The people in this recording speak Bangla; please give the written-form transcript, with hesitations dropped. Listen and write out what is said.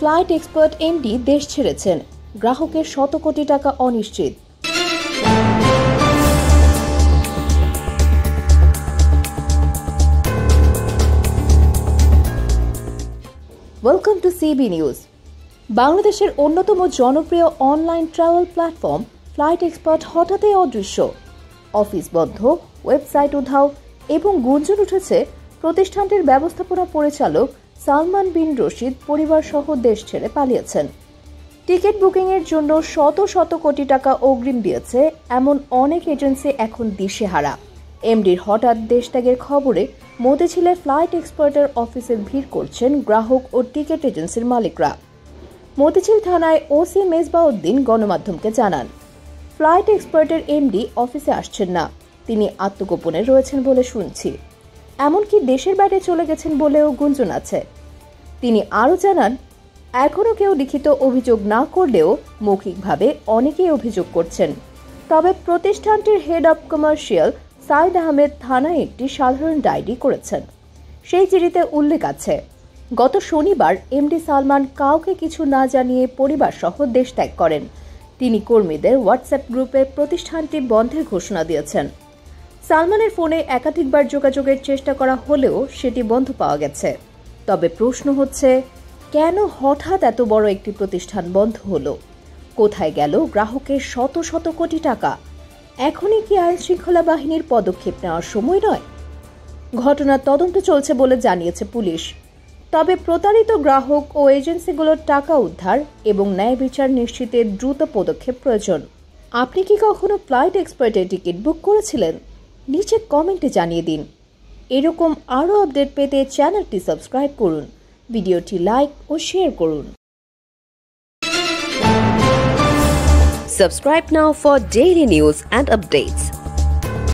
ফ্লাইট এক্সপার্ট এমডি দেশ ছেড়েছেন, গ্রাহকের শত কোটি টাকা অনিশ্চিত। Welcome to CB news. বাংলাদেশের অন্যতম জনপ্রিয় online travel platform flight expert হঠাৎই অদৃশ্য। অফিস বন্ধ, ওয়েবসাইট উধাও এবং গুঞ্জন উঠেছে প্রতিষ্ঠানটির ব্যবস্থাপনা পরিচালক সালমান বিন রশিদ পরিবার সহ দেশ ছেড়ে পালিয়েছেন। টিকিট বুকিংয়ের জন্য শত শত কোটি টাকা অগ্রিম দিয়েছে এমন অনেক এজেন্সি এখন দিশেহারা। এমডির হঠাৎ দেশত্যাগের খবরে মতিঝিলে ফ্লাইট এক্সপার্টের অফিসে ভিড় করছেন গ্রাহক ও টিকিট এজেন্সির মালিকরা। মতিঝিল থানায় ওসি মেজবাউদ্দিন গণমাধ্যমকে জানান, ফ্লাইট এক্সপার্টের এমডি অফিসে আসছেন না, তিনি আত্মগোপনে রয়েছেন বলে শুনছি, এমনকি দেশের বাইরে চলে গেছেন বলেও গুঞ্জন আছে। তিনি আরও জানান, এখনও কেউ লিখিত অভিযোগ না করলেও মৌখিকভাবে অনেকেই অভিযোগ করছেন। তবে প্রতিষ্ঠানটির head of commercial Saeed Ahmed থানায় একটি সাধারণ ডায়েরি করেছেন। সেই চিঠিতে উল্লেখ আছে, গত শনিবার এমডি সালমান কাউকে কিছু না জানিয়ে পরিবার সহ দেশ ত্যাগ করেন। তিনি কর্মীদের হোয়াটসঅ্যাপ গ্রুপে প্রতিষ্ঠানটি বন্ধের ঘোষণা দিয়েছেন। সালমানের ফোনে একাধিকবার যোগাযোগের চেষ্টা করা হলেও সেটি বন্ধ পাওয়া গেছে। তবে প্রশ্ন হচ্ছে, কেন হঠাৎ এত বড় একটি প্রতিষ্ঠান বন্ধ হলো? কোথায় গেল গ্রাহকের শত শত কোটি টাকা? এখনই কি আইন শৃঙ্খলা বাহিনীর পদক্ষেপ নেওয়ার সময় নয়? ঘটনার তদন্ত চলছে বলে জানিয়েছে পুলিশ। তবে প্রতারিত গ্রাহক ও এজেন্সিগুলোর টাকা উদ্ধার এবং ন্যায় বিচার নিশ্চিতে দ্রুত পদক্ষেপ প্রয়োজন। আপনি কি কখনো ফ্লাইট এক্সপার্টের টিকিট বুক করেছিলেন? নিচে কমেন্টে জানিয়ে দিন। এরকম আরও আপডেট পেতে চ্যানেলটি সাবস্ক্রাইব করুন, ভিডিওটি লাইক ও শেয়ার করুন। Subscribe now for daily news and updates.